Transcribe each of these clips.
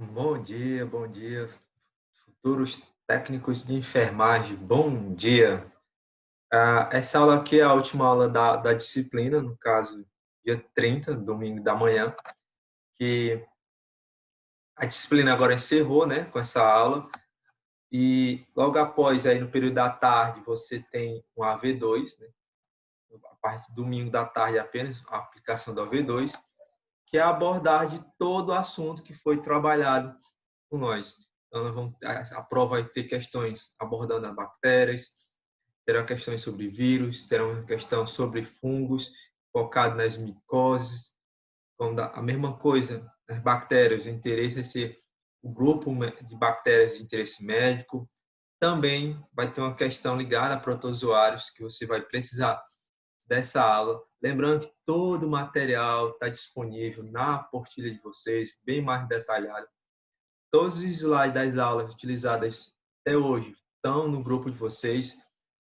Bom dia, futuros técnicos de enfermagem, bom dia. Essa aula aqui é a última aula da disciplina, no caso, dia 30, domingo da manhã, que a disciplina agora encerrou, né, com essa aula, e logo após, aí no período da tarde, você tem um AV2, né, a parte do domingo da tarde apenas, a aplicação do AV2, que é a abordagem de todo o assunto que foi trabalhado por nós. Então, a prova vai ter questões abordando as bactérias, terá questões sobre vírus, terá uma questão sobre fungos, focado nas micoses. Então, a mesma coisa, as bactérias de interesse vai ser o grupo de bactérias de interesse médico. Também vai ter uma questão ligada a protozoários, que você vai precisar dessa aula. Lembrando que todo o material está disponível na apostila de vocês, bem mais detalhado. Todos os slides das aulas utilizadas até hoje estão no grupo de vocês.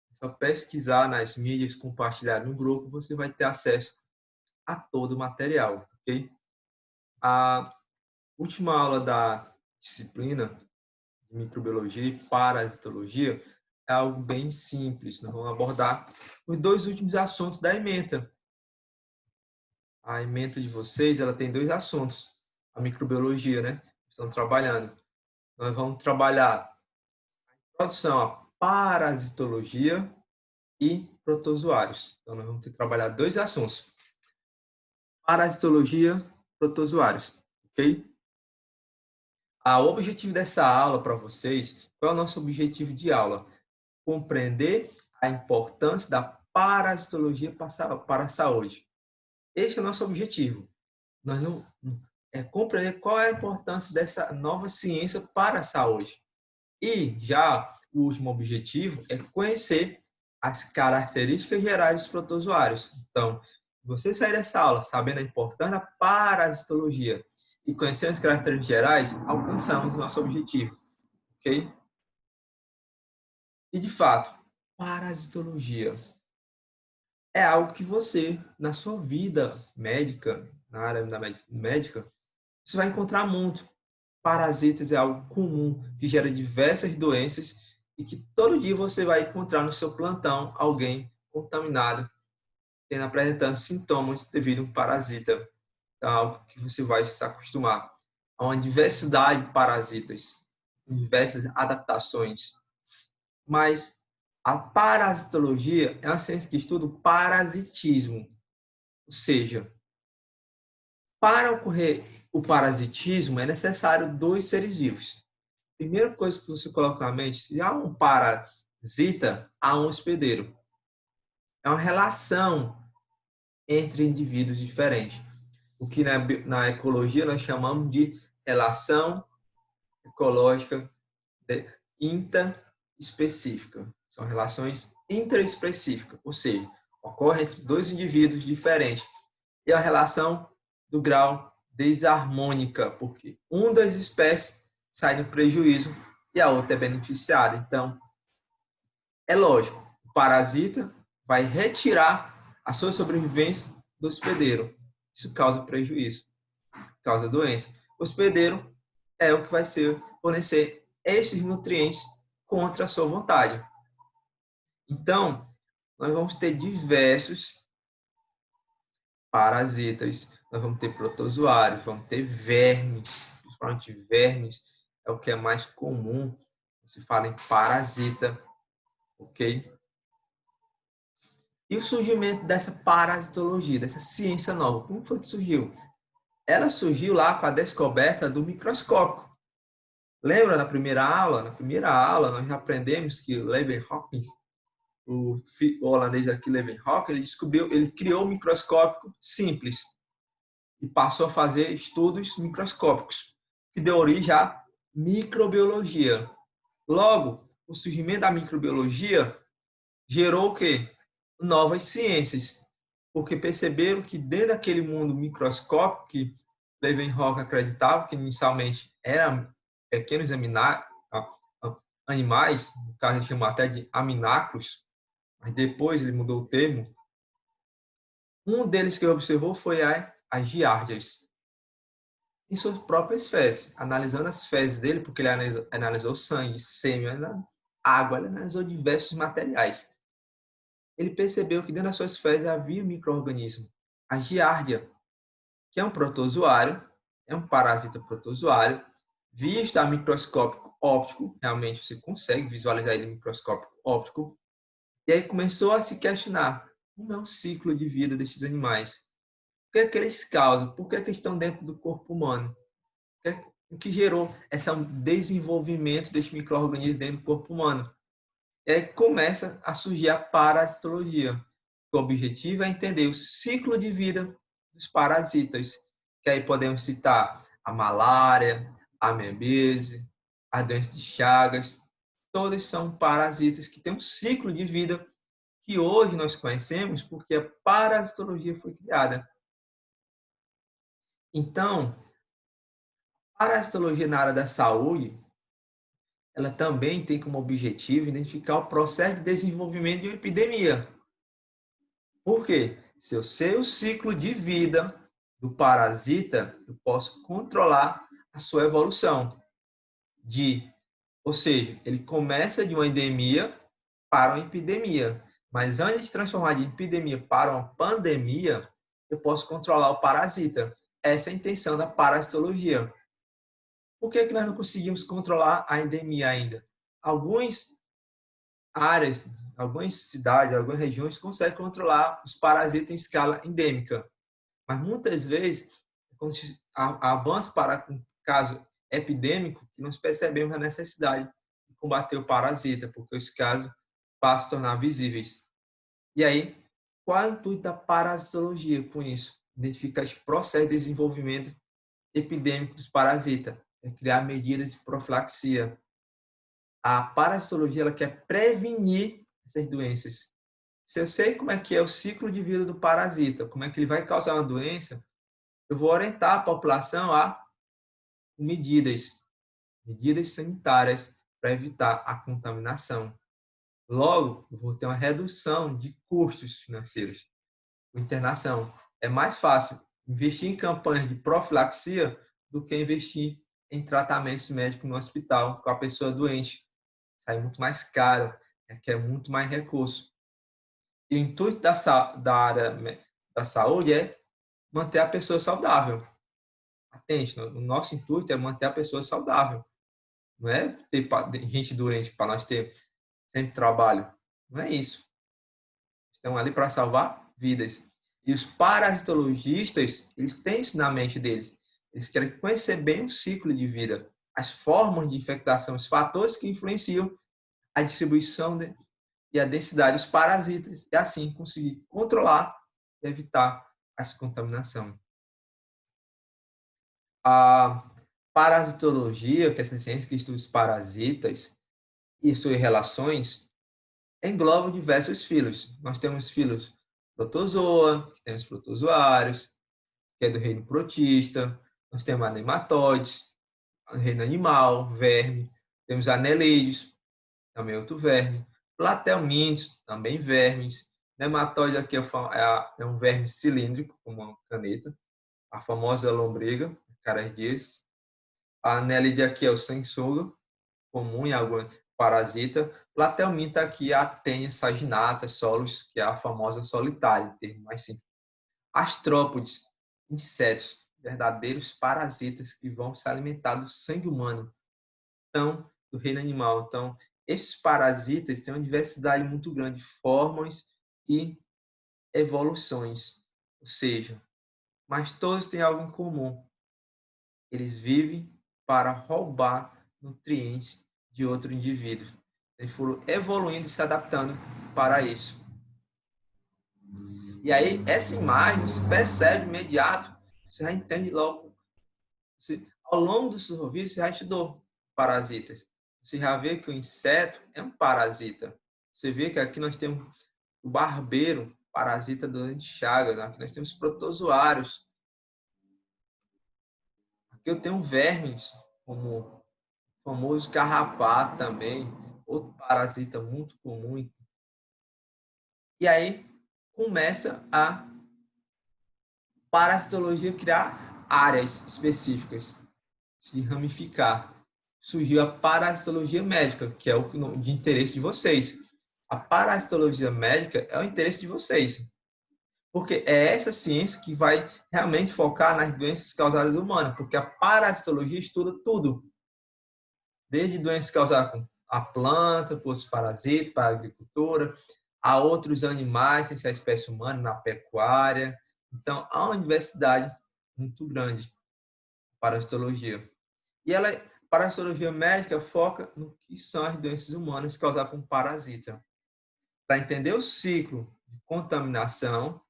É só pesquisar nas mídias, compartilhar no grupo, você vai ter acesso a todo o material, ok? A última aula da disciplina de microbiologia e parasitologia é algo bem simples. Nós vamos abordar os dois últimos assuntos da ementa. A ementa de vocês, ela tem dois assuntos. A microbiologia, né? Estão trabalhando. Nós vamos trabalhar introdução à parasitologia e protozoários. Então, nós vamos ter que trabalhar dois assuntos: parasitologia, protozoários, ok? O objetivo dessa aula para vocês, qual é o nosso objetivo de aula? Compreender a importância da parasitologia para a saúde. Este é o nosso objetivo. Nós não compreender qual é a importância dessa nova ciência para a saúde. E já o último objetivo é conhecer as características gerais dos protozoários. Então, você sair dessa aula sabendo a importância da parasitologia e conhecendo as características gerais, alcançamos o nosso objetivo, ok? E de fato, parasitologia é algo que você, na sua vida médica, na área da medicina médica, você vai encontrar muito. Parasitas é algo comum que gera diversas doenças e que todo dia você vai encontrar no seu plantão alguém contaminado, tendo apresentando sintomas devido a um parasita. Então, é algo que você vai se acostumar. Há uma diversidade de parasitas, diversas adaptações. Mas a parasitologia é uma ciência que estuda o parasitismo, ou seja, para ocorrer o parasitismo é necessário dois seres vivos. Primeira coisa que você coloca na mente, se há um parasita, há um hospedeiro. É uma relação entre indivíduos diferentes. O que na ecologia nós chamamos de relação ecológica interespecífica. São relações interespecíficas, ou seja, ocorre entre dois indivíduos diferentes. E a relação do grau desarmônica, porque uma das espécies sai no prejuízo e a outra é beneficiada. Então, é lógico, o parasita vai retirar a sua sobrevivência do hospedeiro. Isso causa prejuízo, causa doença. O hospedeiro é o que vai fornecer esses nutrientes contra a sua vontade. Então, nós vamos ter diversos parasitas, nós vamos ter protozoários, vamos ter vermes, principalmente vermes é o que é mais comum, se fala em parasita, ok? E o surgimento dessa parasitologia, dessa ciência nova, como foi que surgiu? Ela surgiu lá com a descoberta do microscópio. Lembra na primeira aula? Na primeira aula nós aprendemos que Leeuwenhoek, o holandês aqui Leeuwenhoek, ele criou um microscópio simples e passou a fazer estudos microscópicos, que deu origem à microbiologia. Logo, o surgimento da microbiologia gerou o quê? Novas ciências, porque perceberam que dentro daquele mundo microscópico que Leeuwenhoek acreditava que inicialmente eram pequenos animais, no caso ele chamou até de amináculos, mas depois ele mudou o termo. Um deles que ele observou foi as giardias. em suas próprias fezes, analisando as fezes dele, porque ele analisou sangue, sêmen, água, ele analisou diversos materiais. Ele percebeu que dentro das suas fezes havia um micro-organismo, a giardia, que é um protozoário, é um parasita protozoário, visto a microscópio óptico, realmente você consegue visualizar ele em microscópio óptico, e aí começou a se questionar como é o ciclo de vida desses animais. O que é que eles causam? Por que é que estão dentro do corpo humano? O que gerou esse desenvolvimento desse micro-organismo dentro do corpo humano? E aí começa a surgir a parasitologia. O objetivo é entender o ciclo de vida dos parasitas, que aí podemos citar a malária, a amebese, a doença de Chagas. Todos são parasitas que têm um ciclo de vida que hoje nós conhecemos porque a parasitologia foi criada. Então, a parasitologia na área da saúde, ela também tem como objetivo identificar o processo de desenvolvimento de uma epidemia. Por quê? Se eu sei o ciclo de vida do parasita, eu posso controlar a sua evolução. Ou seja, ele começa de uma endemia para uma epidemia. Mas antes de transformar de epidemia para uma pandemia, eu posso controlar o parasita. Essa é a intenção da parasitologia. Por que nós não conseguimos controlar a endemia ainda? Algumas áreas, algumas cidades, algumas regiões conseguem controlar os parasitas em escala endêmica. Mas muitas vezes, quando avança para um caso epidêmico, que nós percebemos a necessidade de combater o parasita, porque os casos passam a se tornar visíveis. E aí, qual é o intuito da parasitologia com isso? Identificar esse processo de desenvolvimento epidêmico dos parasitas, é criar medidas de profilaxia. A parasitologia ela quer prevenir essas doenças. Se eu sei como é que é o ciclo de vida do parasita, como é que ele vai causar uma doença, eu vou orientar a população a medidas sanitárias para evitar a contaminação. Logo, eu vou ter uma redução de custos financeiros. Internação. É mais fácil investir em campanhas de profilaxia do que investir em tratamentos médicos no hospital com a pessoa doente. Sai muito mais caro, requer muito mais recurso. E o intuito da área da saúde é manter a pessoa saudável. Atente, o nosso intuito é manter a pessoa saudável. Não é ter gente doente para nós ter sempre trabalho. Não é isso. Estão ali para salvar vidas. E os parasitologistas, eles têm isso na mente deles. Eles querem conhecer bem o ciclo de vida, as formas de infectação, os fatores que influenciam a distribuição e a densidade dos parasitas, e assim conseguir controlar e evitar essa contaminação. A parasitologia, que é essa ciência que estuda os parasitas e suas relações, engloba diversos filos. Nós temos filos protozoa, temos protozoários, que é do reino protista, nós temos nematóides, reino animal, verme, temos anelídeos, também outro verme, platelmintos, também vermes, nematóide aqui é um verme cilíndrico, como uma caneta, a famosa lombriga, cardias, a anelide aqui é o sanguessuga, comum em algum parasita. Platelminta aqui é a Tênia saginata solis, que é a famosa solitária, termo mais simples. Astrópodes, insetos, verdadeiros parasitas que vão se alimentar do sangue humano, então, do reino animal. Então, esses parasitas têm uma diversidade muito grande de formas e evoluções, ou seja, mas todos têm algo em comum. Eles vivem para roubar nutrientes de outro indivíduo. Eles foram evoluindo e se adaptando para isso. E aí, essa imagem, você percebe imediato, você já entende logo. Ao longo do seu vídeo, você já estudou parasitas. Você já vê que o inseto é um parasita. Você vê que aqui nós temos o barbeiro, parasita do dente de Chagas. Aqui nós temos protozoários. Aqui eu tenho vermes, como o famoso carrapato também, outro parasita muito comum. E aí começa a parasitologia criar áreas específicas, se ramificar. Surgiu a parasitologia médica, que é o de interesse de vocês. A parasitologia médica é o interesse de vocês, porque é essa ciência que vai realmente focar nas doenças causadas humanas, porque a parasitologia estuda tudo, desde doenças causadas com a planta, por os parasitas, para a agricultura, a outros animais, sem ser a espécie humana, na pecuária. Então, há uma diversidade muito grande para a histologia. E ela, para a histologia médica, foca no que são as doenças humanas causadas por parasita. Para entender o ciclo de contaminação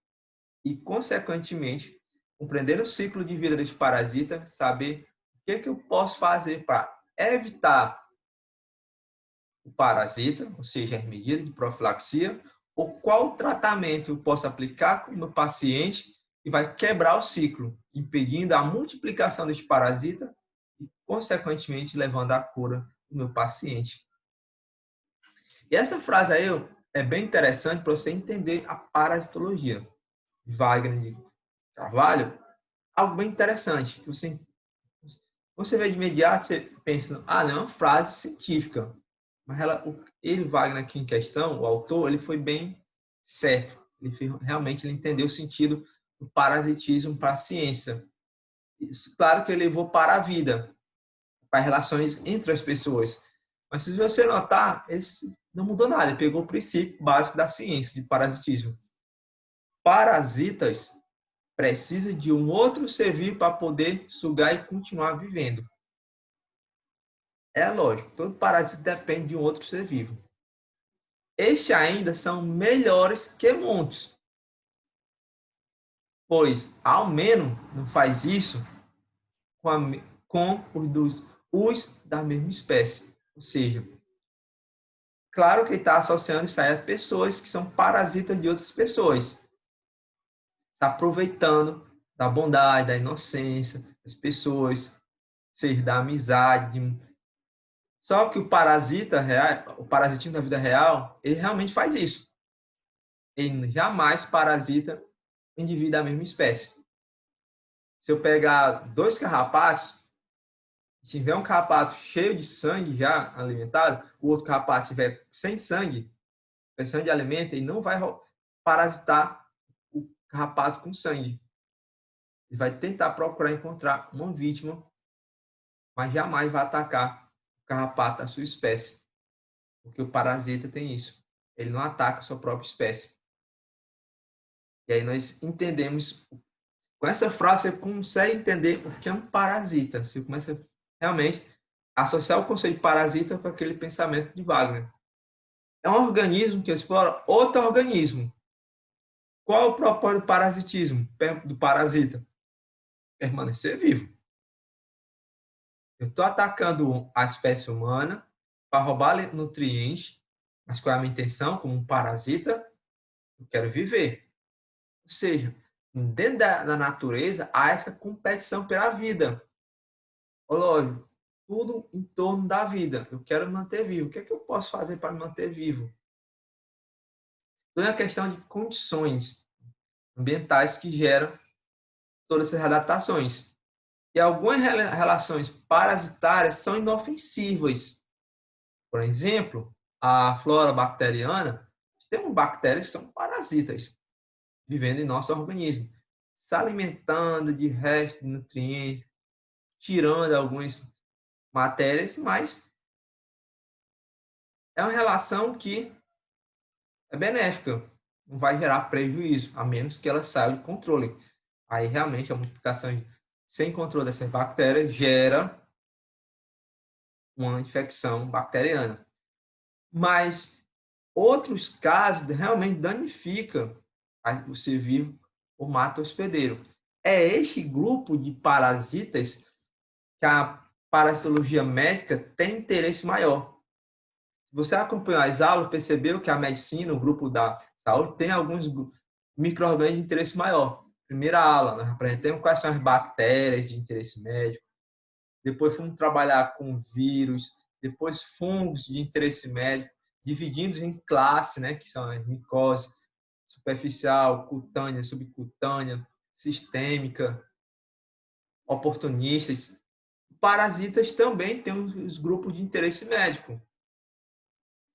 e, consequentemente, compreender o ciclo de vida desse parasita, saber o que eu posso fazer para evitar o parasita, ou seja, as medidas de profilaxia, ou qual tratamento eu posso aplicar no paciente que vai quebrar o ciclo, impedindo a multiplicação desse parasita e, consequentemente, levando à cura do meu paciente. E essa frase aí é bem interessante para você entender a parasitologia. Wagner de Carvalho, algo bem interessante. Você vê de imediato, você pensa, não, é uma frase científica. Mas ele, Wagner, aqui em questão, o autor, ele foi bem certo. Realmente ele entendeu o sentido do parasitismo para a ciência. Isso, claro que ele levou para a vida, para relações entre as pessoas. Mas se você notar, ele não mudou nada. Ele pegou o princípio básico da ciência de parasitismo. Parasitas precisam de um outro ser vivo para poder sugar e continuar vivendo. É lógico, todo parasita depende de um outro ser vivo. Estes ainda são melhores que muitos, pois ao menos não faz isso com os da mesma espécie. Ou seja, claro que ele está associando isso aí a pessoas que são parasitas de outras pessoas. Está aproveitando da bondade, da inocência das pessoas, ou seja, da amizade. Só que o parasita real, o parasitismo da vida real, ele realmente faz isso. Ele jamais parasita indivíduo da mesma espécie. Se eu pegar dois carrapatos, se tiver um carrapato cheio de sangue já alimentado, o outro carrapato tiver sem sangue, pressão de alimento, ele não vai parasitar o carrapato com sangue. Ele vai tentar procurar encontrar uma vítima, mas jamais vai atacar o carrapato da sua espécie. Porque o parasita tem isso. Ele não ataca a sua própria espécie. E aí nós entendemos, com essa frase você consegue entender o que é um parasita. Você começa realmente a associar o conceito de parasita com aquele pensamento de Wagner. É um organismo que explora outro organismo. Qual é o propósito do parasitismo, do parasita? Permanecer vivo. Eu estou atacando a espécie humana para roubar nutrientes, mas qual é a minha intenção como um parasita? Eu quero viver. Ou seja, dentro da natureza há essa competição pela vida. Lógico, tudo em torno da vida. Eu quero me manter vivo. O que é que eu posso fazer para me manter vivo? Tudo é uma questão de condições ambientais que geram todas essas adaptações. E algumas relações parasitárias são inofensivas. Por exemplo, a flora bacteriana, temos bactérias que são parasitas, vivendo em nosso organismo, se alimentando de restos de nutrientes, tirando algumas matérias, mas é uma relação que é benéfica, não vai gerar prejuízo, a menos que ela saia de controle. Aí realmente a multiplicação sem controle dessas bactérias gera uma infecção bacteriana. Mas outros casos realmente danificam o ser vivo ou mata o hospedeiro. É este grupo de parasitas que a parasitologia médica tem interesse maior. Se você acompanhou as aulas, percebeu que a medicina, o grupo da saúde, tem alguns micro-organismos de interesse maior. Primeira aula, nós apresentamos quais são as bactérias de interesse médico. Depois fomos trabalhar com vírus, depois fungos de interesse médico, divididos em classe, né, que são as micose superficial, cutânea, subcutânea, sistêmica. oportunistas. Parasitas também têm os grupos de interesse médico.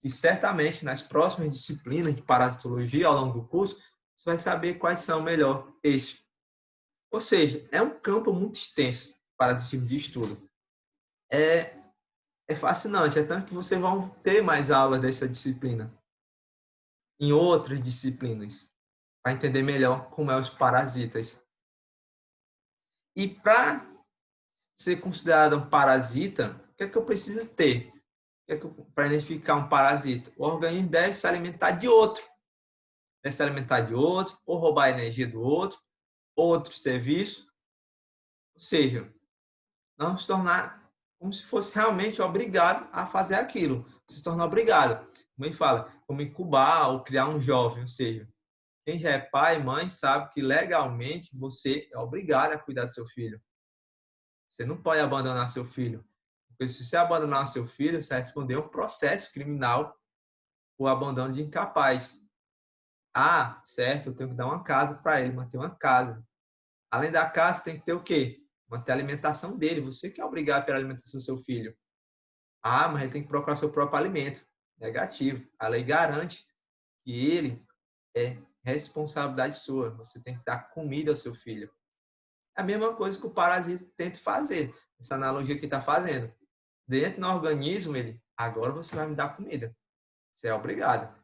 E certamente nas próximas disciplinas de parasitologia ao longo do curso, você vai saber quais são melhor estes. Ou seja, é um campo muito extenso para esse tipo de estudo. É fascinante, é tanto que vocês vão ter mais aulas dessa disciplina em outras disciplinas, para entender melhor como é os parasitas. E para ser considerado um parasita, o que é que eu preciso ter? Para identificar um parasita? O organismo deve se alimentar de outro. Deve se alimentar de outro, ou roubar a energia do outro serviço. Ou seja, nós vamos se tornar como se fosse realmente obrigado a fazer aquilo. Se tornar obrigado. Como ele fala, como incubar ou criar um jovem. Ou seja, quem já é pai e mãe sabe que legalmente você é obrigado a cuidar do seu filho. Você não pode abandonar seu filho. Porque se você abandonar seu filho, você vai responder um processo criminal por abandono de incapaz. Ah, certo, eu tenho que dar uma casa para ele, manter uma casa. Além da casa, tem que ter o quê? Manter a alimentação dele. Você que é obrigado pela alimentação do seu filho. Ah, mas ele tem que procurar seu próprio alimento. Negativo. A lei garante que ele é responsabilidade sua. Você tem que dar comida ao seu filho. É a mesma coisa que o parasita tenta fazer. Essa analogia que está fazendo. Dentro do organismo, agora você vai me dar comida. Você é obrigado.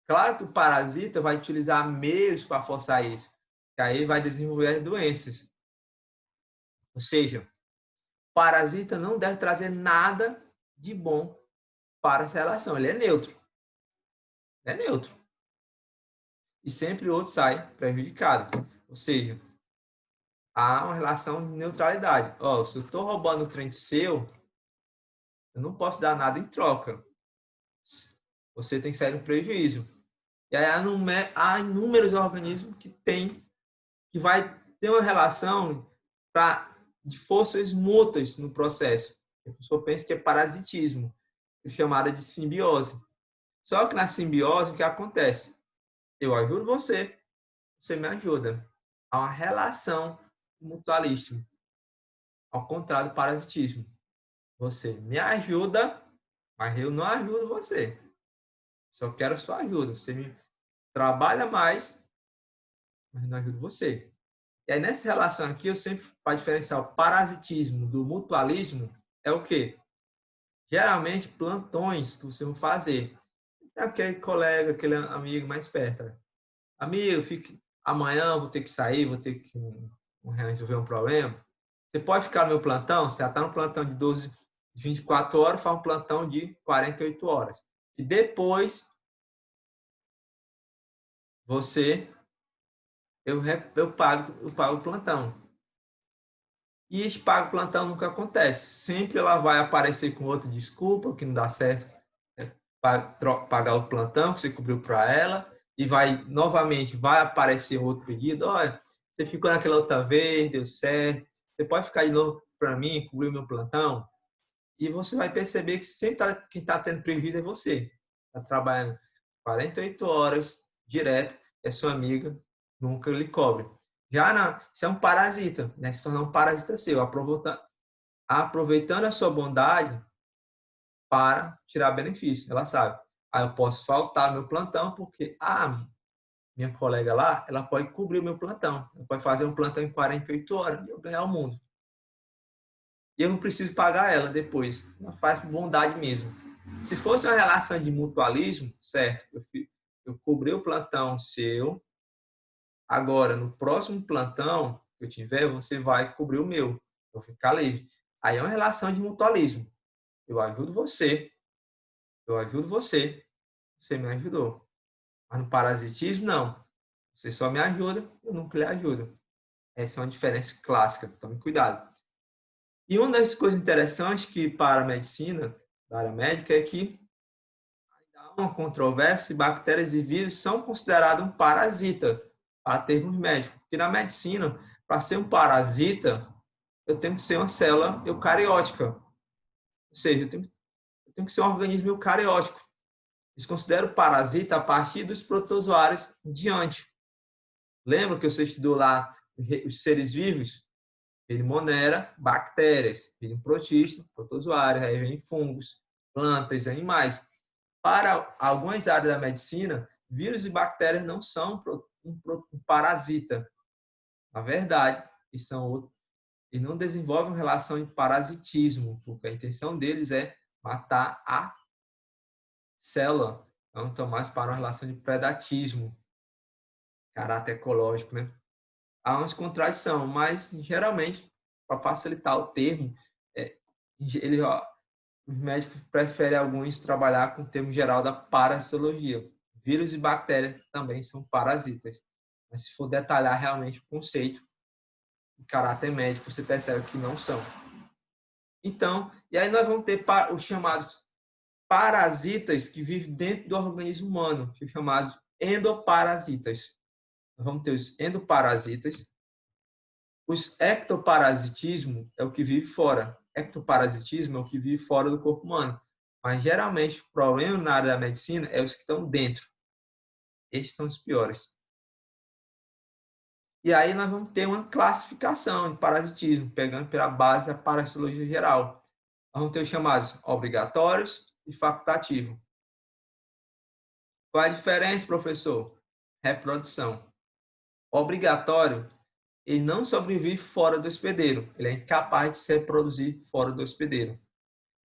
Claro que o parasita vai utilizar meios para forçar isso. Que aí vai desenvolver as doenças. Ou seja, o parasita não deve trazer nada de bom para essa relação. Ele é neutro. Ele é neutro. E sempre o outro sai prejudicado. Ou seja, há uma relação de neutralidade. Ó, se eu estou roubando o trem seu, eu não posso dar nada em troca. Você tem que sair no prejuízo. E aí há inúmeros organismos que vai ter uma relação de forças mútuas no processo. A pessoa pensa que é parasitismo, chamada de simbiose. Só que na simbiose, o que acontece? Eu ajudo você, você me ajuda. Há uma relação mutualística. Ao contrário do parasitismo. Você me ajuda, mas eu não ajudo você. Só quero sua ajuda. Você me trabalha mais, mas não ajudo você. E aí, nessa relação aqui, eu sempre, para diferenciar o parasitismo do mutualismo, é o quê? Geralmente, plantões que você vai fazer. Aquele colega, aquele amigo mais perto. Né? Amigo, amanhã eu vou ter que sair, vou ter que resolver um problema. Você pode ficar no meu plantão? Você já está no plantão de 24 horas, faz um plantão de 48 horas. E depois, eu pago o plantão. E esse pago plantão nunca acontece. Sempre ela vai aparecer com outra desculpa, que não dá certo pagar o plantão que você cobriu para ela, e vai aparecer outro pedido. Olha, você ficou naquela outra vez, deu certo. Você pode ficar de novo para mim, cobrir o meu plantão? E você vai perceber que sempre quem está tendo prejuízo é você. Está trabalhando 48 horas direto, é sua amiga, nunca lhe cobre. Isso é um parasita, né? Se tornar um parasita seu, aproveitando a sua bondade para tirar benefício. Ela sabe. Aí eu posso faltar meu plantão porque minha colega lá, ela pode cobrir o meu plantão. Ela pode fazer um plantão em 48 horas e eu ganhar o mundo. E eu não preciso pagar ela depois. Ela faz bondade mesmo. Se fosse uma relação de mutualismo, certo? Eu cobri o plantão seu. Agora, no próximo plantão que eu tiver, você vai cobrir o meu. Eu vou ficar livre. Aí é uma relação de mutualismo. Eu ajudo você. Eu ajudo você. Você me ajudou. Mas no parasitismo, não. Você só me ajuda, eu nunca lhe ajudo. Essa é uma diferença clássica. Tome cuidado. E uma das coisas interessantes que para a medicina, da área médica, é que há uma controvérsia se bactérias e vírus são considerados um parasita para termos médicos. Porque na medicina, para ser um parasita, eu tenho que ser uma célula eucariótica. Ou seja, eu tenho que ser um organismo eucariótico. Eles consideram parasita a partir dos protozoários em diante. Lembra que você estudou lá os seres vivos? Reino Monera, bactérias. Reino Protista, protozoários. Aí vem fungos, plantas, animais. Para algumas áreas da medicina, vírus e bactérias não são um parasita. Na verdade, eles não desenvolvem uma relação de parasitismo, porque a intenção deles é matar a célula. Então, estão mais para uma relação de predatismo, caráter ecológico, né? Há umas contradições, mas geralmente, para facilitar o termo, é, ele, ó, os médicos preferem alguns trabalhar com o termo geral da parasitologia. Vírus e bactérias também são parasitas. Mas se for detalhar realmente o conceito, em caráter médico, você percebe que não são. Então, e aí nós vamos ter os chamados parasitas que vivem dentro do organismo humano, que são chamados endoparasitas. Nós vamos ter os endoparasitas. Os ectoparasitismo é o que vive fora. Ectoparasitismo é o que vive fora do corpo humano. Mas geralmente o problema na área da medicina é os que estão dentro. Estes são os piores. E aí nós vamos ter uma classificação de parasitismo, pegando pela base da parasitologia geral. Nós vamos ter os chamados obrigatórios e facultativos. Qual a diferença, professor? Reprodução. Obrigatório, ele não sobrevive fora do hospedeiro. Ele é incapaz de se reproduzir fora do hospedeiro.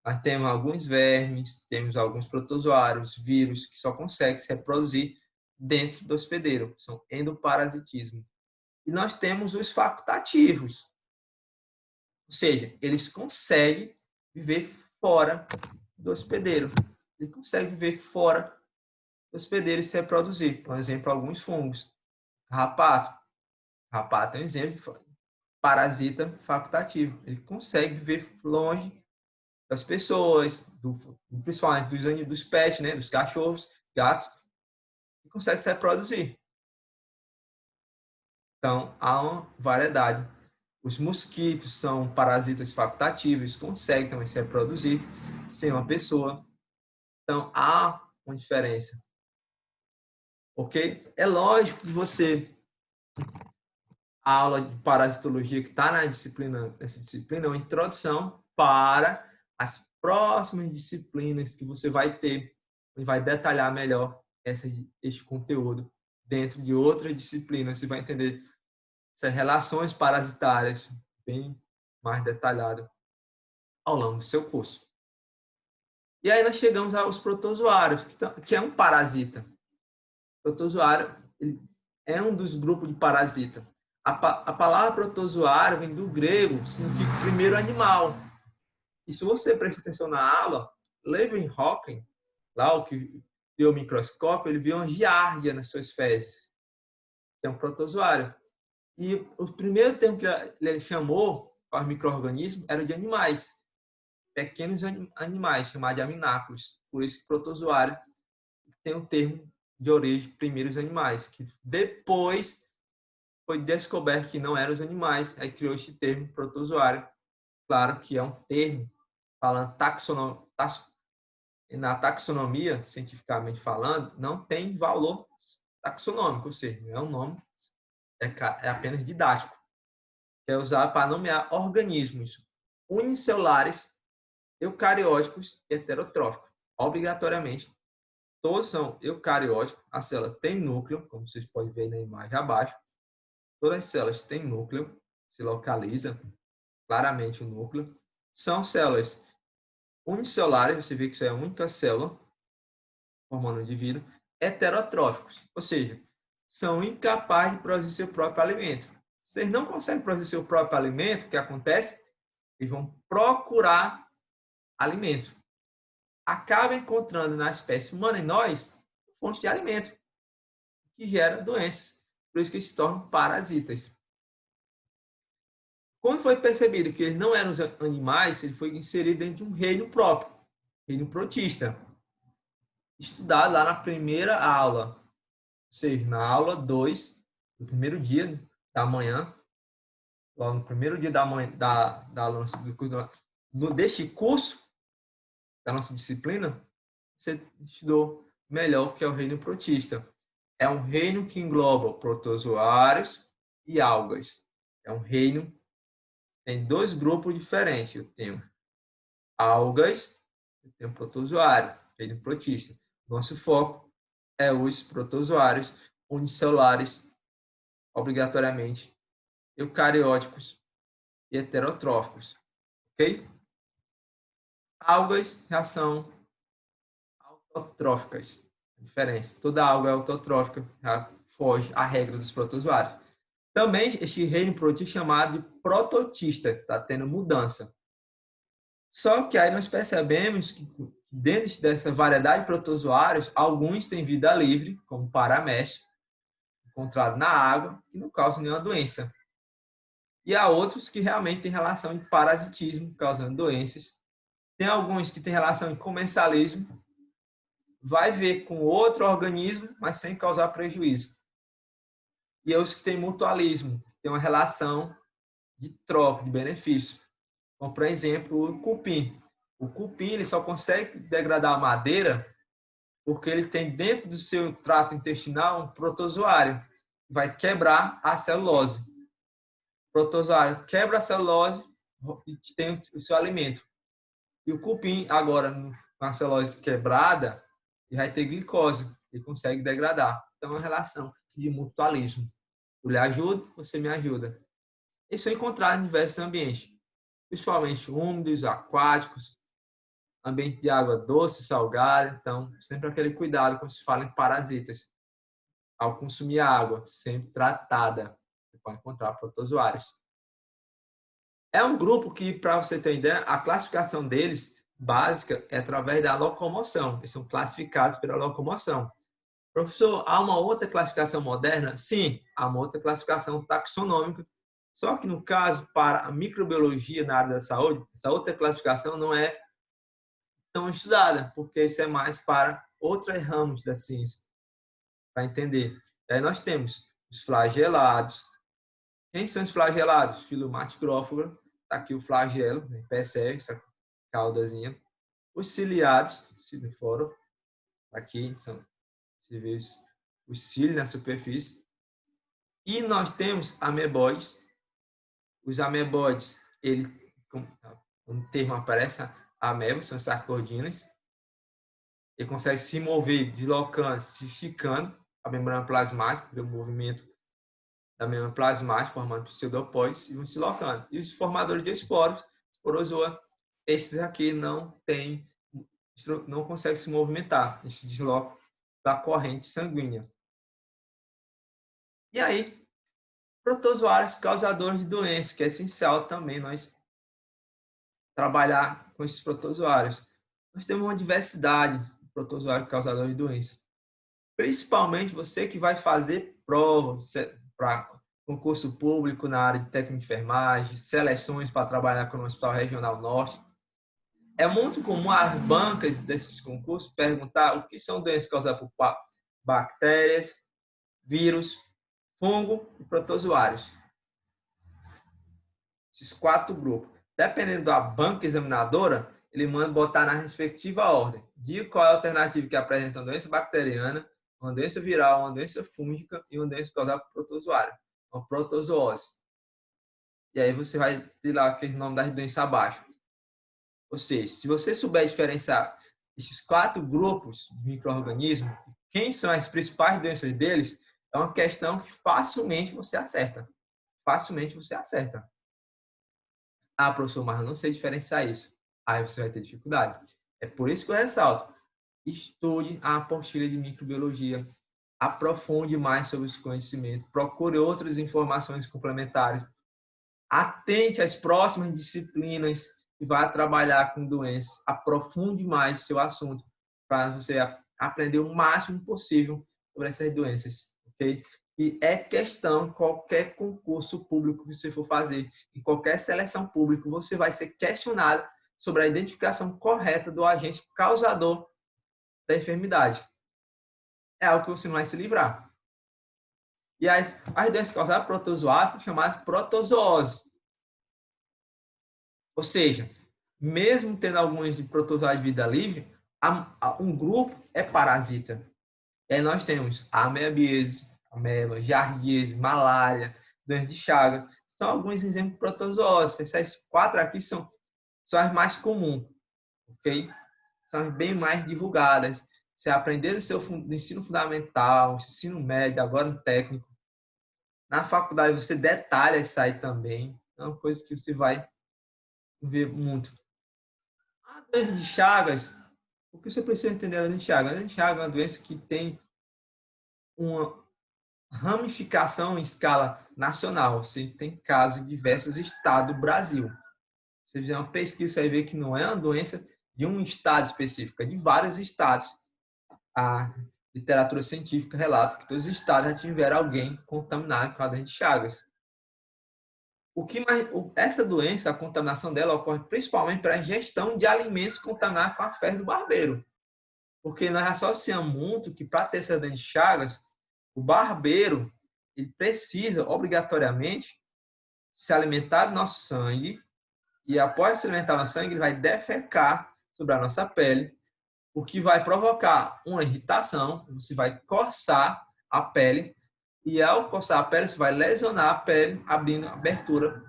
Nós temos alguns vermes, temos alguns protozoários, vírus, que só conseguem se reproduzir dentro do hospedeiro. São endoparasitismo. E nós temos os facultativos. Ou seja, eles conseguem viver fora do hospedeiro. Ele consegue viver fora do hospedeiro e se reproduzir. Por exemplo, alguns fungos. Carrapato. Carrapato é um exemplo de parasita facultativo. Ele consegue viver longe das pessoas, principalmente dos pets, né? Dos cachorros, gatos, e consegue se reproduzir. Então, há uma variedade. Os mosquitos são parasitas facultativos, conseguem também se reproduzir sem uma pessoa. Então, há uma diferença. Ok? É lógico que a aula de parasitologia que está nessa disciplina é uma introdução para as próximas disciplinas que você vai ter e vai detalhar melhor este conteúdo dentro de outras disciplinas. Você vai entender essas relações parasitárias bem mais detalhado ao longo do seu curso. E aí nós chegamos aos protozoários, que é um parasita. O protozoário é um dos grupos de parasita. A palavra protozoário vem do grego, significa primeiro animal. E se você prestar atenção na aula, Leeuwenhoek, lá o que criou o microscópio, ele viu uma giardia nas suas fezes, que é um protozoário. E o primeiro termo que ele chamou para os micro-organismos era de animais, pequenos animais, chamados de amináculos. Por isso que protozoário tem o termo de origem primeiros animais, que depois foi descoberto que não eram os animais, aí criou este termo protozoário. Claro que é um termo, falando na taxonomia, cientificamente falando, não tem valor taxonômico, ou seja, é um nome, é apenas didático, que é usado para nomear organismos unicelulares, eucarióticos e heterotróficos. Obrigatoriamente, todos são eucarióticos, a célula tem núcleo, como vocês podem ver na imagem abaixo, todas as células têm núcleo, se localiza claramente o núcleo, são células unicelulares, você vê que isso é a única célula formando um indivíduo, heterotróficos, ou seja, são incapazes de produzir seu próprio alimento. Vocês não conseguem produzir seu próprio alimento, o que acontece? Eles vão procurar alimento. Acaba encontrando na espécie humana e nós fontes de alimento que gera doenças, por isso que eles se tornam parasitas. Quando foi percebido que eles não eram os animais, ele foi inserido dentro de um reino próprio, reino protista, estudado lá na primeira aula, ou seja, na aula 2, no primeiro dia da manhã, logo no primeiro dia da manhã, deste curso, da nossa disciplina, você estudou melhor o que é o reino protista. É um reino que engloba protozoários e algas. É um reino tem dois grupos diferentes. Eu tenho algas, eu tenho protozoário, tenho protista. Nosso foco é os protozoários unicelulares, obrigatoriamente, eucarióticos e heterotróficos, ok? Algas, reação autotróficas. Diferença. Toda alga é autotrófica, foge à regra dos protozoários. Também este reino protista chamado de prototista, está tendo mudança. Só que aí nós percebemos que dentro dessa variedade de protozoários, alguns têm vida livre, como paramécio, encontrado na água, que não causa nenhuma doença. E há outros que realmente têm relação de parasitismo, causando doenças. Tem alguns que têm relação de comensalismo, vai ver com outro organismo, mas sem causar prejuízo. E os que têm mutualismo, tem uma relação de troca, de benefício. Como, por exemplo, o cupim. O cupim ele só consegue degradar a madeira porque ele tem dentro do seu trato intestinal um protozoário que vai quebrar a celulose. O protozoário quebra a celulose e tem o seu alimento. E o cupim, agora, com a celulose quebrada, ele vai ter glicose, ele consegue degradar. Então, é uma relação de mutualismo. Eu lhe ajudo, você me ajuda. Isso é encontrado em diversos ambientes, principalmente úmidos, aquáticos, ambiente de água doce, salgada. Então, sempre aquele cuidado quando se fala em parasitas. Ao consumir a água, sempre tratada, você pode encontrar protozoários. É um grupo que, para você ter ideia, a classificação deles, básica, é através da locomoção. Eles são classificados pela locomoção. Professor, há uma outra classificação moderna? Sim, há uma outra classificação taxonômica. Só que, no caso, para a microbiologia na área da saúde, essa outra classificação não é tão estudada, porque isso é mais para outros ramos da ciência, para entender. Aí nós temos os flagelados. Quem são os flagelados? Filomaticrófaga, está aqui o flagelo, né? Percebe essa caudazinha. Os ciliados, ciliforo, aqui são os cílios na superfície. E nós temos amebóides. Os amebóides, ele, como o termo aparece, amebas, são sarcodinas. Ele consegue se mover, deslocando, se esticando a membrana plasmática, pelo movimento da membrana plasmática, formando pseudopóides e vão se deslocando. E os formadores de esporos, esporozoa, esses aqui não conseguem se movimentar, eles se deslocam da corrente sanguínea. E aí, protozoários causadores de doenças, que é essencial também nós trabalhar com esses protozoários. Nós temos uma diversidade de protozoários causadores de doenças. Principalmente você que vai fazer prova para concurso público na área de técnico de enfermagem, seleções para trabalhar com o Hospital Regional Norte. É muito comum as bancas desses concursos perguntar o que são doenças causadas por bactérias, vírus, fungo e protozoários. Esses 4 grupos. Dependendo da banca examinadora, ele manda botar na respectiva ordem. Diga qual é a alternativa que apresenta uma doença bacteriana, uma doença viral, uma doença fúngica e uma doença causada por protozoário, uma protozoose. E aí você vai ter lá aquele nome das doenças abaixo. Ou seja, se você souber diferenciar esses 4 grupos de micro-organismos, quem são as principais doenças deles, é uma questão que facilmente você acerta. Facilmente você acerta. Ah, professor, mas eu não sei diferenciar isso. Aí você vai ter dificuldade. É por isso que eu ressalto. Estude a apostila de microbiologia. Aprofunde mais sobre os conhecimentos. Procure outras informações complementares. Atente às próximas disciplinas e vá trabalhar com doenças. Aprofunde mais o seu assunto para você aprender o máximo possível sobre essas doenças. Ok? E é questão, qualquer concurso público que você for fazer, em qualquer seleção pública, você vai ser questionado sobre a identificação correta do agente causador da enfermidade. É algo que você não vai se livrar. E as doenças causadas por protozoários são chamadas protozoose. Ou seja, mesmo tendo alguns de protozoários de vida livre, um grupo é parasita. E aí nós temos a amebiase, ameba, giardíase, malária, doença de Chagas. são alguns exemplos de protozoários. Essas 4 aqui são as mais comuns, ok? São as bem mais divulgadas. Você aprender no seu ensino fundamental, ensino médio, agora no técnico. Na faculdade você detalha isso aí também. É uma coisa que você vai ver muito. A doença de Chagas, o que você precisa entender da doença de Chagas? A doença de Chagas é uma doença que tem uma ramificação em escala nacional. Você tem casos em diversos estados do Brasil. Você fizer uma pesquisa, você vai ver que não é uma doença de um estado específico, é de vários estados. A literatura científica relata que todos os estados já tiveram alguém contaminado com a doença de Chagas. Essa doença, a contaminação dela ocorre principalmente para a ingestão de alimentos contaminados com a febre do barbeiro. Porque nós associamos muito que para ter essa doença de Chagas, o barbeiro ele precisa obrigatoriamente se alimentar do nosso sangue e após se alimentar do nosso sangue, ele vai defecar sobre a nossa pele, o que vai provocar uma irritação, você vai coçar a pele e ao coçar a pele, você vai lesionar a pele, abrindo abertura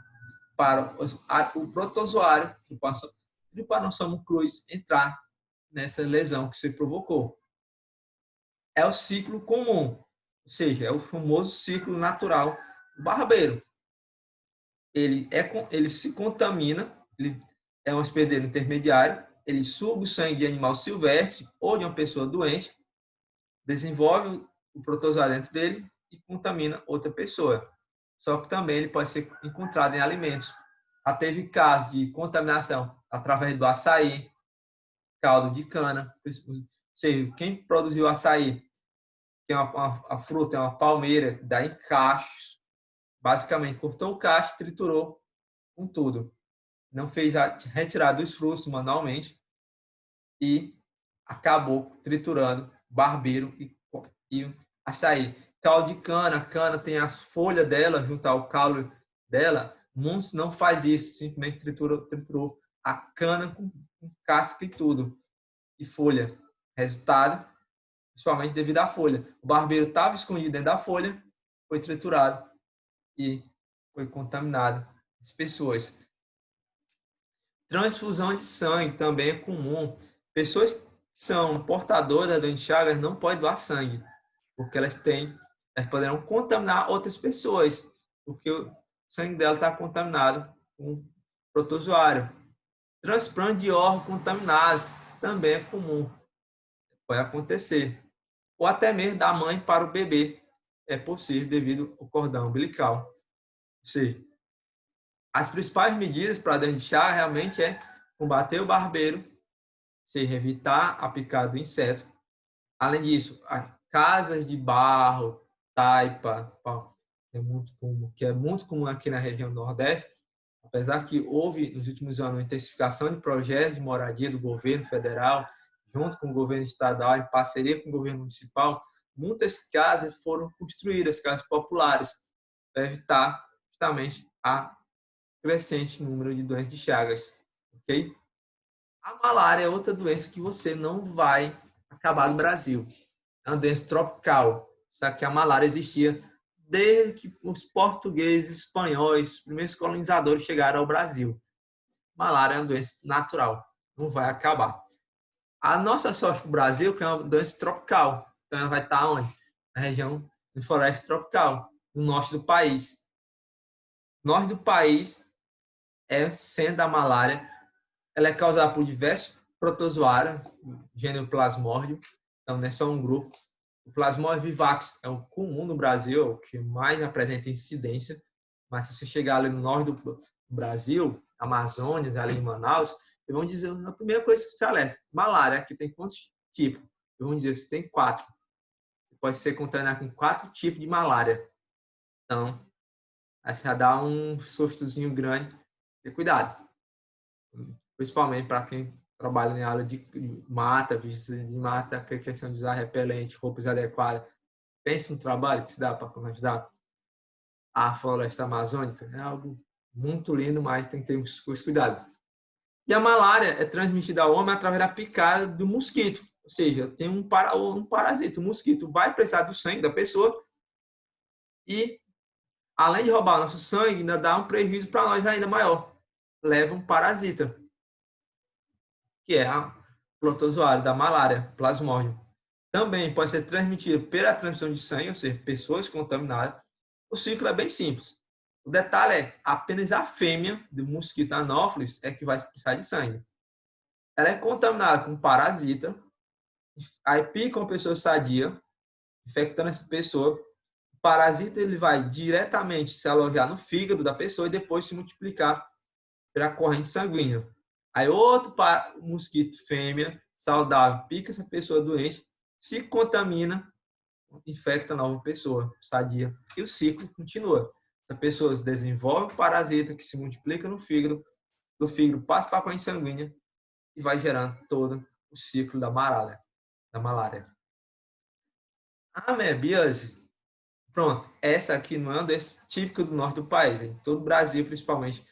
para o protozoário, o Trypanosoma cruzi, entrar nessa lesão que você provocou. É o ciclo comum, ou seja, é o famoso ciclo natural do barbeiro. Ele se contamina, ele é um hospedeiro intermediário, ele suga o sangue de animal silvestre ou de uma pessoa doente, desenvolve o protozoário dentro dele e contamina outra pessoa. Só que também ele pode ser encontrado em alimentos. Já teve casos de contaminação através do açaí, caldo de cana. Ou seja, quem produziu açaí, que é a fruta, é uma palmeira, dá em cachos. Basicamente, cortou o cacho, triturou com tudo. Não fez a retirada dos frutos manualmente e acabou triturando barbeiro e açaí. Caldo de cana, a cana tem a folha dela junto ao caule dela. Muitos não faz isso, simplesmente triturou a cana com casca e tudo, e folha. Resultado, principalmente devido à folha. O barbeiro estava escondido dentro da folha, foi triturado e foi contaminado as pessoas. Transfusão de sangue também é comum. Pessoas que são portadoras da doença de Chagas não podem doar sangue, porque elas poderão contaminar outras pessoas, porque o sangue dela está contaminado com protozoário. Transplante de órgãos contaminados também é comum, pode acontecer. Ou até mesmo da mãe para o bebê, é possível devido ao cordão umbilical. Ou seja, as principais medidas para a doença de Chagas realmente é combater o barbeiro, ou seja, evitar a picada do inseto. Além disso, as casas de barro, taipa, que é muito comum aqui na região Nordeste, apesar que houve nos últimos anos uma intensificação de projetos de moradia do governo federal, junto com o governo estadual, em parceria com o governo municipal, muitas casas foram construídas, casas populares, para evitar justamente a crescente número de doenças de Chagas, ok? A malária é outra doença que você não vai acabar no Brasil. É uma doença tropical. Só que a malária existia desde que os portugueses, espanhóis, os primeiros colonizadores chegaram ao Brasil. Malária é uma doença natural, não vai acabar. A nossa sorte do Brasil é que é uma doença tropical. Então ela vai estar onde? Na região de floresta tropical, no norte do país. No norte do país é centro da malária. Ela é causada por diversos protozoários, gênero Plasmodium, então não é só um grupo. O Plasmodium vivax é o comum no Brasil, o que mais apresenta incidência, mas se você chegar ali no norte do Brasil, Amazônia, ali em Manaus, eu vou dizer, a primeira coisa que você alerta, malária, aqui tem quantos tipos? Eu vou dizer, você tem 4. Você pode ser contaminado com 4 tipos de malária. Então, aí você vai dar um sustozinho grande, ter cuidado. Principalmente para quem trabalha em área de mata, visita de mata, que é questão de usar repelente, roupas adequadas. Pensa no trabalho que se dá para ajudar a floresta amazônica. É algo muito lindo, mas tem que ter um cuidado. E a malária é transmitida ao homem através da picada do mosquito. Ou seja, tem um parasita, o mosquito vai precisar do sangue da pessoa e além de roubar nosso sangue, ainda dá um prejuízo para nós ainda maior. Leva um parasita, que é o protozoário da malária, plasmódio. Também pode ser transmitido pela transmissão de sangue, ou seja, pessoas contaminadas. O ciclo é bem simples. O detalhe é apenas a fêmea do mosquito anófeles é que vai precisar de sangue. Ela é contaminada com parasita, aí pica uma pessoa sadia, infectando essa pessoa. O parasita ele vai diretamente se alojar no fígado da pessoa e depois se multiplicar pela corrente sanguínea. Aí outro mosquito fêmea saudável pica essa pessoa doente, se contamina, infecta a nova pessoa sadia e o ciclo continua. Essa pessoa desenvolve um parasita que se multiplica no fígado, do fígado passa para a corrente sanguínea e vai gerando todo o ciclo da malária. A amebiase, pronto, essa aqui não é uma doença típica do norte do país, em todo o Brasil, principalmente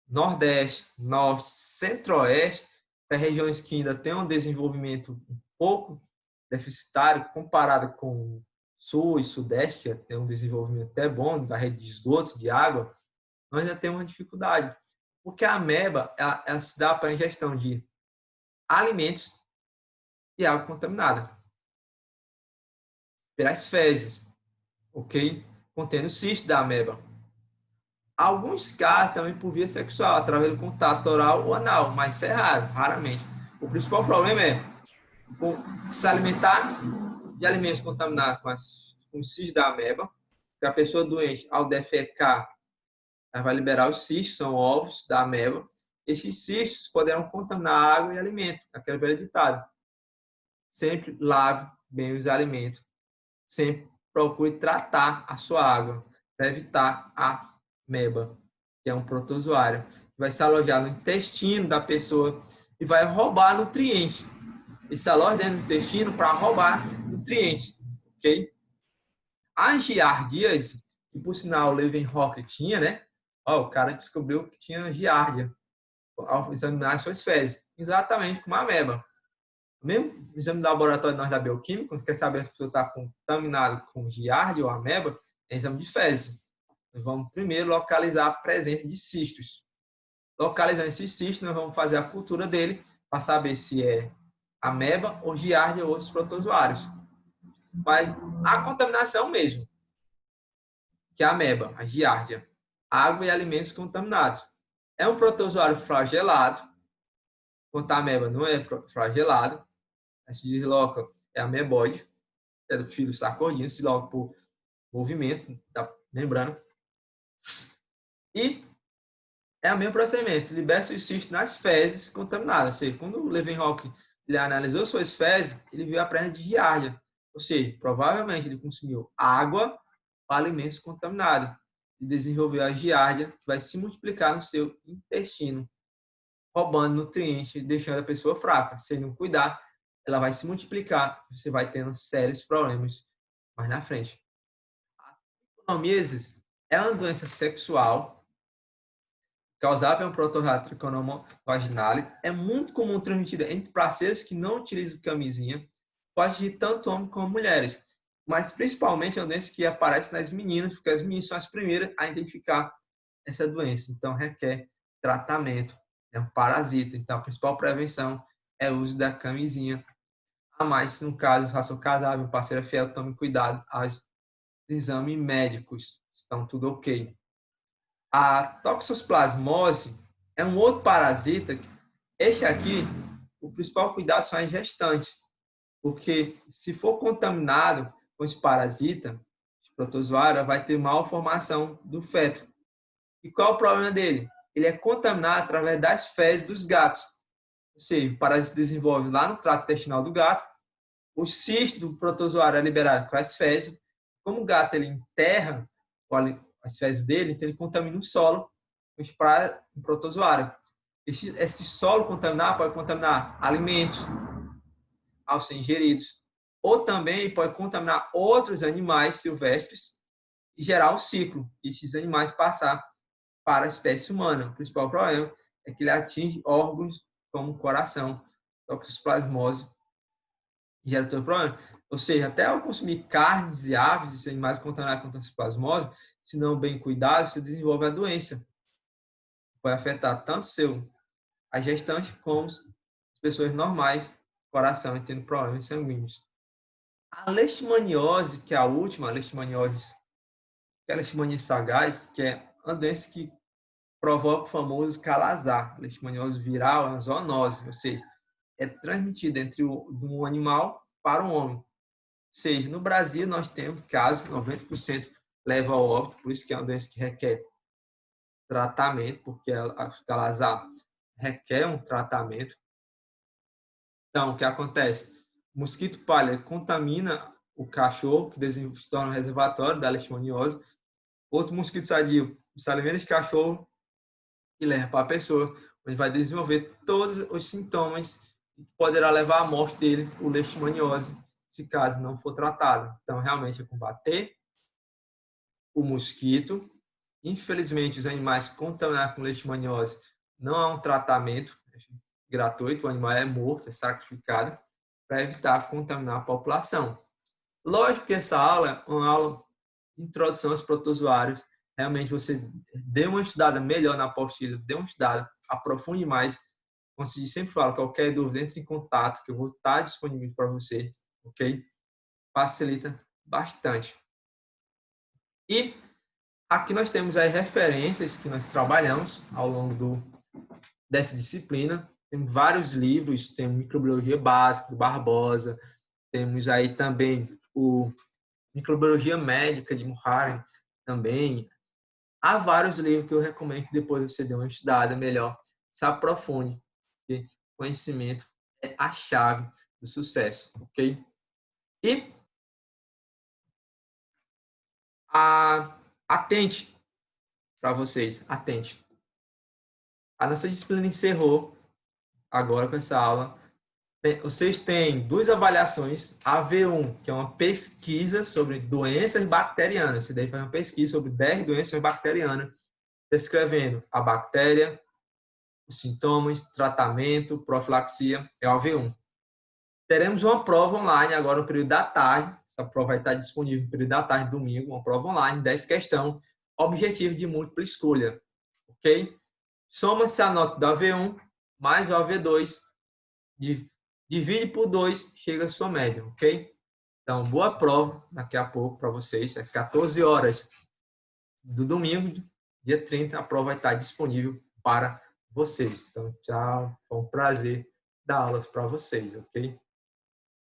Nordeste, Norte, Centro-Oeste, regiões que ainda têm um desenvolvimento um pouco deficitário comparado com Sul e Sudeste, que tem um desenvolvimento até bom da rede de esgoto, de água, nós ainda temos uma dificuldade. Porque a ameba ela se dá para a ingestão de alimentos e água contaminada pelas fezes, ok? Contendo cisto da ameba. Alguns casos também por via sexual, através do contato oral ou anal, mas isso é raro, raramente. O principal problema é se alimentar de alimentos contaminados com o cisto da ameba, que a pessoa doente, ao defecar, ela vai liberar os cistos, são ovos da ameba. Esses cistos poderão contaminar água e alimento, aquele velho ditado. Sempre lave bem os alimentos. Sempre procure tratar a sua água para evitar a ameba, que é um protozoário, que vai se alojar no intestino da pessoa e vai roubar nutrientes. Ele se aloja dentro do intestino para roubar nutrientes, ok? A giardíase, que por sinal o Leeuwenhoek tinha, né? O cara descobriu que tinha giardia ao examinar suas fezes, exatamente como a ameba. Mesmo no exame do laboratório nós da bioquímica, quando quer saber se a pessoa está contaminada com giardia ou ameba, é exame de fezes. Nós vamos primeiro localizar a presença de cistos. Localizando esses cistos, nós vamos fazer a cultura dele para saber se é ameba ou giardia ou outros protozoários. Mas a contaminação mesmo, que é a ameba, a giardia, água e alimentos contaminados. É um protozoário flagelado, enquanto a ameba não é flagelado, se desloca, é ameboide, é do filo sarcodino, se desloca por movimento da membrana. E é o mesmo procedimento, libera os cistos nas fezes contaminadas. Ou seja, quando o Leeuwenhoek ele analisou suas fezes, ele viu a presença de giardia. Ou seja, provavelmente ele consumiu água ou alimentos contaminados e desenvolveu a giardia, que vai se multiplicar no seu intestino, roubando nutrientes, deixando a pessoa fraca. Se não cuidar, ela vai se multiplicar, você vai tendo sérios problemas mais na frente. A triconomiase é uma doença sexual causada pelo protozoário Trichomonas vaginalis. É muito comum transmitida entre parceiros que não utilizam camisinha. Pode atingir tanto homens como mulheres, mas principalmente é uma doença que aparece nas meninas, porque as meninas são as primeiras a identificar essa doença. Então, requer tratamento. É um parasita. Então, a principal prevenção é o uso da camisinha. A mais, se no caso, faça o casal, parceiro fiel, tome cuidado aos exames médicos. Estão tudo ok. A toxoplasmose é um outro parasita. Este aqui, o principal cuidado são as gestantes, porque se for contaminado com esse parasita, esse protozoário, vai ter malformação do feto. E qual é o problema dele? Ele é contaminado através das fezes dos gatos. Ou seja, o parasita se desenvolve lá no trato intestinal do gato, o cisto do protozoário é liberado com as fezes. Como o gato ele enterra as fezes dele, então ele contamina o solo para o protozoário. Esse solo contaminado pode contaminar alimentos ao ser ingeridos, ou também pode contaminar outros animais silvestres e gerar um ciclo, e esses animais passar para a espécie humana. O principal problema é que ele atinge órgãos como o coração, toxoplasmose, gera todo problema. Ou seja, até ao consumir carnes e aves, e animais contaminados com toxoplasmose, se não bem cuidado, você desenvolve a doença. Vai afetar tanto a gestante como as pessoas normais, coração e tendo problemas sanguíneos. A leishmaniose, que é a última, a leishmaniose, que é a leishmaniose sagaz, que é uma doença que provoca o famoso calazar. A leishmaniose viral é uma zoonose, ou seja, é transmitida de um animal para um homem. Ou seja, no Brasil nós temos casos, 90% leva ao óbito, por isso que é uma doença que requer tratamento, porque a calazar requer um tratamento. Então, o que acontece? O mosquito palha contamina o cachorro, que se torna um reservatório da leishmaniose. Outro mosquito sadio se alimenta de cachorro e leva para a pessoa, onde vai desenvolver todos os sintomas que poderá levar à morte dele, o leishmaniose, se caso não for tratado. Então, realmente é combater o mosquito. Infelizmente, os animais contaminados com leishmaniose não há um tratamento gratuito, o animal é morto, é sacrificado, para evitar contaminar a população. Lógico que essa aula é uma aula de introdução aos protozoários. Realmente você dê uma estudada melhor na apostila, dê uma estudada, aprofunde mais. Como eu sempre falo, qualquer dúvida, entre em contato, que eu vou estar disponível para você, ok? Facilita bastante. E aqui nós temos aí referências que nós trabalhamos ao longo dessa disciplina. Tem vários livros, tem Microbiologia Básica, do Barbosa, temos aí também o Microbiologia Médica, de Muharrem, também. Há vários livros que eu recomendo que depois você dê uma estudada melhor, se aprofunde, porque conhecimento é a chave do sucesso, ok? E atente para vocês, atente. A nossa disciplina encerrou agora com essa aula. Vocês têm duas avaliações, a V1, que é uma pesquisa sobre doenças bacterianas. Você deve fazer uma pesquisa sobre 10 doenças bacterianas, descrevendo a bactéria, os sintomas, tratamento, profilaxia, é a V1. Teremos uma prova online agora no período da tarde. Essa prova vai estar disponível no período da tarde, domingo, uma prova online, 10 questões, objetivo de múltipla escolha. Ok? Soma-se a nota da V1 mais o AV2, divide por 2, chega a sua média, ok? Então, boa prova daqui a pouco para vocês, às 14 horas do domingo, dia 30, a prova vai estar disponível para vocês. Então, tchau, foi um prazer dar aulas para vocês, ok?